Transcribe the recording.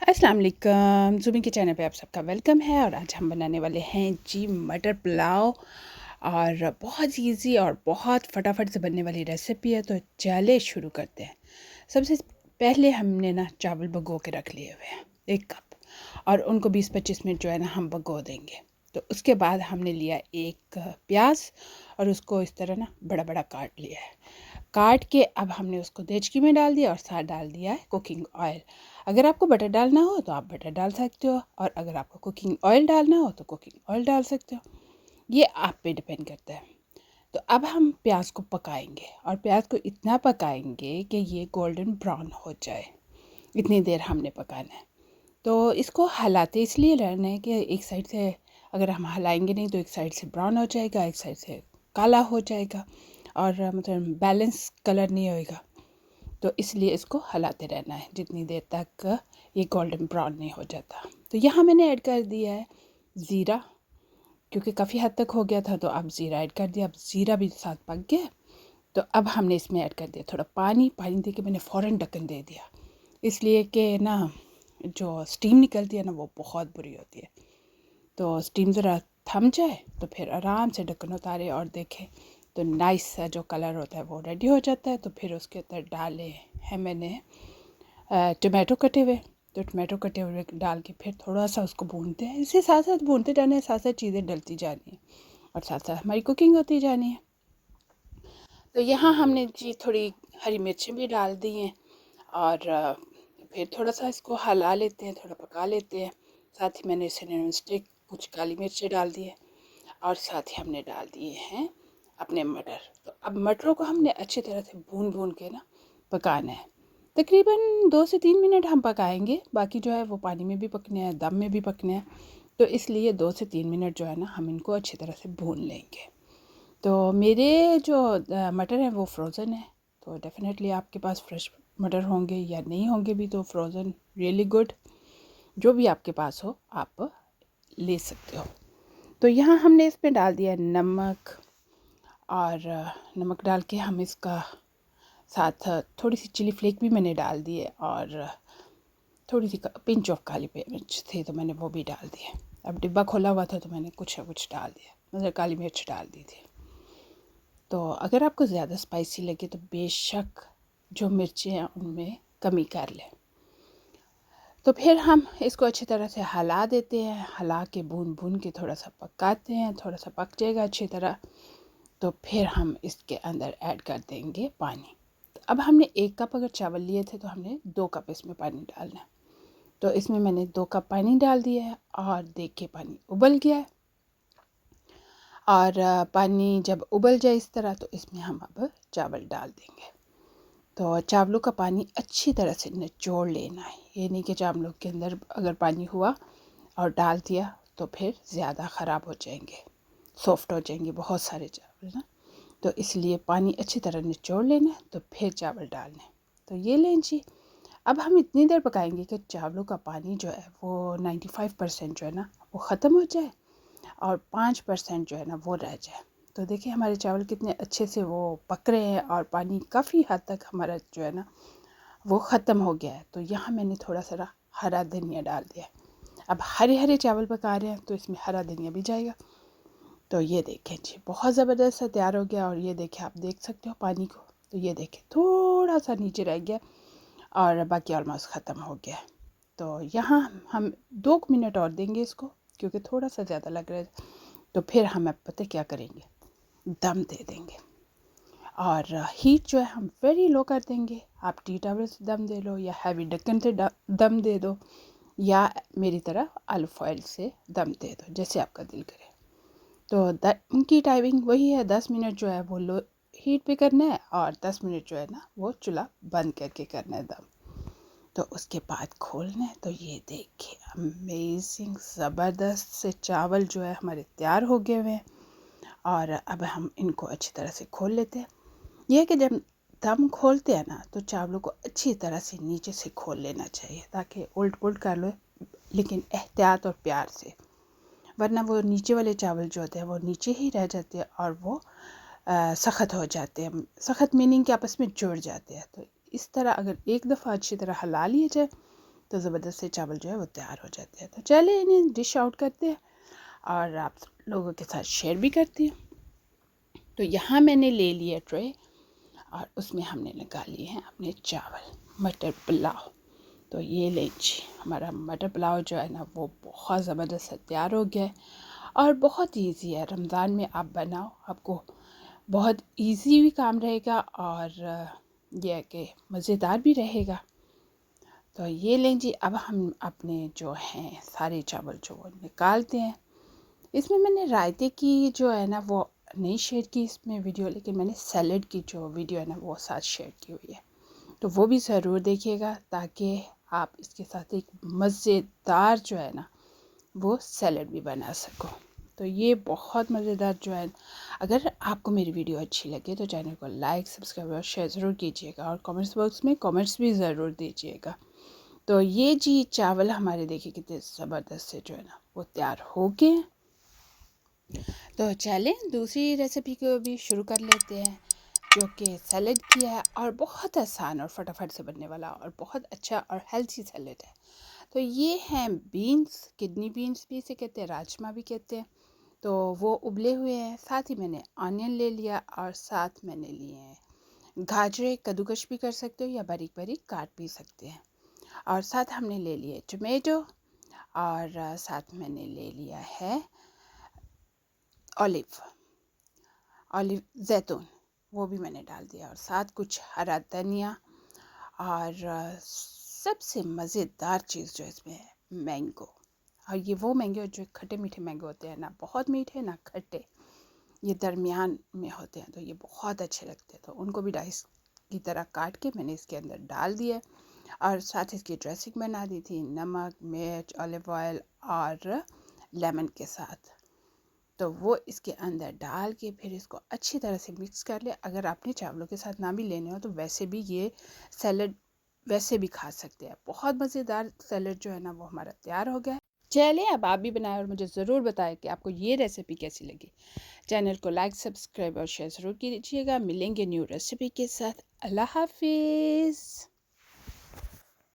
अस्सलाम वालेकुम। ज़ुमी के चैनल पे आप सबका वेलकम है और आज हम बनाने वाले हैं जी मटर पुलाव। और बहुत इजी और बहुत फटाफट से बनने वाली रेसिपी है, तो चलिए शुरू करते हैं। सबसे पहले हमने ना चावल भिगो के रख लिए हुए हैं 1 कप, और उनको 20-25 मिनट जो है ना हम भिगो देंगे। तो उसके बाद हमने लिया एक प्याज और उसको इस तरह ना बड़ा बड़ा काट लिया है। काट के अब हमने उसको देचकी में डाल दिया और साथ डाल दिया है कुकिंग ऑयल। अगर आपको बटर डालना हो तो आप बटर डाल सकते हो, और अगर आपको कुकिंग ऑयल डालना हो तो कुकिंग ऑयल डाल सकते हो। ये आप पे डिपेंड करता है। तो अब हम प्याज को पकाएंगे, और प्याज को इतना पकाएंगे कि ये गोल्डन ब्राउन हो जाए। इतनी देर हमने पकाना है। तो इसको हलाते इसलिए रहना है कि एक साइड से अगर हम हलाएंगे नहीं तो एक साइड से ब्राउन हो जाएगा, एक साइड से काला हो जाएगा, और मतलब बैलेंस कलर नहीं होएगा। तो इसलिए इसको हलाते रहना है जितनी देर तक ये गोल्डन ब्राउन नहीं हो जाता। तो यहाँ मैंने ऐड कर दिया है ज़ीरा, क्योंकि काफ़ी हद तक हो गया था तो अब ज़ीरा ऐड कर दिया। अब ज़ीरा भी साथ पक गया। तो अब हमने इसमें ऐड कर दिया थोड़ा पानी। पानी दे के मैंने फ़ौरन ढक्कन दे दिया, इसलिए कि ना जो स्टीम निकलती है ना वो बहुत बुरी होती है। तो स्टीम ज़रा थम जाए तो फिर आराम से ढक्कन उतारे और देखें तो नाइस सा जो कलर होता है वो रेडी हो जाता है। तो फिर उसके अंदर डाले हैं मैंने टमाटो कटे हुए। तो टमाटो कटे हुए डाल के फिर थोड़ा सा उसको भूनते हैं। इसे साथ साथ भूनते जाना है, साथ साथ चीज़ें डलती जानी है और साथ साथ हमारी कुकिंग होती जानी है। तो यहाँ हमने जी थोड़ी हरी मिर्चें भी डाल दी हैं, और फिर थोड़ा सा इसको हला लेते हैं, थोड़ा पका लेते हैं। साथ ही मैंने इसे नॉन स्टिक कुछ काली मिर्चें डाल दी है, और साथ ही हमने डाल दिए हैं अपने मटर। तो अब मटरों को हमने अच्छी तरह से भून भून के ना पकाना है। तकरीबन 2 से 3 मिनट हम पकाएंगे, बाकी जो है वो पानी में भी पकने हैं, दम में भी पकने हैं। तो इसलिए 2 से 3 मिनट जो है ना हम इनको अच्छी तरह से भून लेंगे। तो मेरे जो मटर हैं वो फ्रोज़न है। तो डेफ़िनेटली आपके पास फ्रेश मटर होंगे या नहीं होंगे भी तो फ्रोज़न रियली गुड। जो भी आपके पास हो आप ले सकते हो। तो यहाँ हमने इसमें डाल दिया नमक, और नमक डाल के हम इसका साथ थोड़ी सी चिली फ्लेक भी मैंने डाल दी है, और थोड़ी सी पिंच ऑफ काली मिर्च थी तो मैंने वो भी डाल दी है। अब डिब्बा खोला हुआ था तो मैंने कुछ ना कुछ डाल दिया, मतलब काली मिर्च डाल दी थी। तो अगर आपको ज़्यादा स्पाइसी लगे तो बेशक जो मिर्चें हैं उनमें कमी कर लें। तो फिर हम इसको अच्छी तरह से हला देते हैं, हला के भून भून के थोड़ा सा पकाते हैं। थोड़ा सा पक जाएगा अच्छी तरह तो फिर हम इसके अंदर ऐड कर देंगे पानी। तो अब हमने 1 कप अगर चावल लिए थे तो हमने 2 कप इसमें पानी डालना है। तो इसमें मैंने 2 कप पानी डाल दिया है, और देखिए पानी उबल गया है। और पानी जब उबल जाए इस तरह तो इसमें हम अब चावल डाल देंगे। तो चावलों का पानी अच्छी तरह से निचोड़ लेना है। ये नहीं कि चावलों के अंदर अगर पानी हुआ और डाल दिया तो फिर ज़्यादा ख़राब हो जाएंगे, सॉफ्ट हो जाएंगे बहुत सारे चावल ना। तो इसलिए पानी अच्छी तरह निचोड़ लेना है तो फिर चावल डालने। तो ये लें जी। अब हम इतनी देर पकाएंगे कि चावलों का पानी जो है वो 95% जो है ना वो ख़त्म हो जाए, और 5% जो है ना वो रह जाए। तो देखिए हमारे चावल कितने अच्छे से वो पक रहे हैं, और पानी काफ़ी हद तक हमारा जो है ना वो ख़त्म हो गया है। तो यहाँ मैंने थोड़ा सा हरा धनिया डाल दिया। अब हरे हरे चावल पका रहे हैं तो इसमें हरा धनिया भी जाएगा। तो ये देखें जी बहुत ज़बरदस्त सा तैयार हो गया। और ये देखें, आप देख सकते हो पानी को। तो ये देखें थोड़ा सा नीचे रह गया, और बाकी ऑलमोस्ट ख़त्म हो गया। तो यहाँ हम 2 मिनट और देंगे इसको, क्योंकि थोड़ा सा ज़्यादा लग रहा है। तो फिर हम अब पता क्या करेंगे, दम दे देंगे। और हीट जो है हम वेरी लो कर देंगे। आप टी टावर से दम दे लो, या हैवी ढक्कन से दम दे दो, या मेरी तरह आलू फॉइल से दम दे दो, जैसे आपका दिल करे। तो उनकी टाइमिंग वही है, 10 मिनट जो है वो लो हीट पे करना है, और 10 मिनट जो है ना वो चूल्हा बंद करके करना है दम। तो उसके बाद खोलना है। तो ये देखिए अमेजिंग ज़बरदस्त से चावल जो है हमारे तैयार हो गए हुए हैं। और अब हम इनको अच्छी तरह से खोल लेते हैं। यह है कि जब दम खोलते हैं ना तो चावलों को अच्छी तरह से नीचे से खोल लेना चाहिए, ताकि उल्ट पुल्ट कर लो, लेकिन एहतियात और प्यार से, वरना वो नीचे वाले चावल जो होते हैं वो नीचे ही रह जाते हैं और वो सख्त हो जाते हैं। सख्त मीनिंग कि आपस में जुड़ जाते हैं। तो इस तरह अगर एक दफ़ा अच्छी तरह हिला लिया जाए तो ज़बरदस्त से चावल जो है वो तैयार हो जाते हैं। तो चलिए इन्हें डिश आउट करते हैं और आप लोगों के साथ शेयर भी करती हूँ। तो यहाँ मैंने ले लिया ट्रे और उसमें हमने लगा लिए हैं अपने चावल, मटर पुलाव। तो ये लीजिए हमारा मटर पुलाव जो है ना वो बहुत ज़बरदस्त तैयार हो गया है और बहुत इजी है। रमज़ान में आप बनाओ, आपको बहुत इजी भी काम रहेगा और यह है कि मज़ेदार भी रहेगा। तो ये लीजिए अब हम अपने जो हैं सारे चावल जो वो निकालते हैं। इसमें मैंने रायते की जो है ना वो नहीं शेयर की इसमें वीडियो, लेकिन मैंने सैलेड की जो वीडियो है ना वो साथ शेयर की हुई है। तो वो भी ज़रूर देखिएगा ताकि आप इसके साथ एक मज़ेदार जो है ना वो सैलेड भी बना सको। तो ये बहुत मज़ेदार जो है, अगर आपको मेरी वीडियो अच्छी लगे तो चैनल को लाइक, सब्सक्राइब और शेयर ज़रूर कीजिएगा और कमेंट्स बॉक्स में कमेंट्स भी ज़रूर दीजिएगा। तो ये जी चावल हमारे देखिए कितने ज़बरदस्त से जो है ना वो तैयार हो गए। तो चलें दूसरी रेसिपी को भी शुरू कर लेते हैं, जो कि सैलेड की है और बहुत आसान और फटाफट से बनने वाला और बहुत अच्छा और हेल्थी सैलेड है। तो ये हैं बीन्स, किडनी बीन्स भी इसे कहते हैं, राजमा भी कहते हैं। तो वो उबले हुए हैं, साथ ही मैंने ऑनियन ले लिया और साथ मैंने लिए हैं गाजरे, कद्दूकश भी कर सकते हो या बारीक बारीक काट भी सकते हैं। और साथ हमने ले लिए टमाटो और साथ मैंने ले लिया है ऑलिव ऑलिव जैतून, वो भी मैंने डाल दिया और साथ कुछ हरा धनिया और सबसे मज़ेदार चीज़ जो इसमें है मैंगो। और ये वो मैंगो जो खट्टे मीठे मैंगो होते हैं, ना बहुत मीठे ना खट्टे, ये दरमियान में होते हैं, तो ये बहुत अच्छे लगते हैं। तो उनको भी डाइस की तरह काट के मैंने इसके अंदर डाल दिया और साथ इसकी ड्रेसिंग बना दी थी नमक, मिर्च, ऑलिव ऑयल और लेमन के साथ। तो वो इसके अंदर डाल के फिर इसको अच्छी तरह से मिक्स कर ले। अगर आपने चावलों के साथ ना भी लेने हो तो वैसे भी ये सैलड वैसे भी खा सकते हैं। बहुत मज़ेदार सैलड जो है ना वो हमारा तैयार हो गया है। चलिए अब आप भी बनाएं और मुझे ज़रूर बताएं कि आपको ये रेसिपी कैसी लगी। चैनल को लाइक, सब्सक्राइब और शेयर ज़रूर कीजिएगा। मिलेंगे न्यू रेसिपी के साथ। अल्लाह हाफिज़।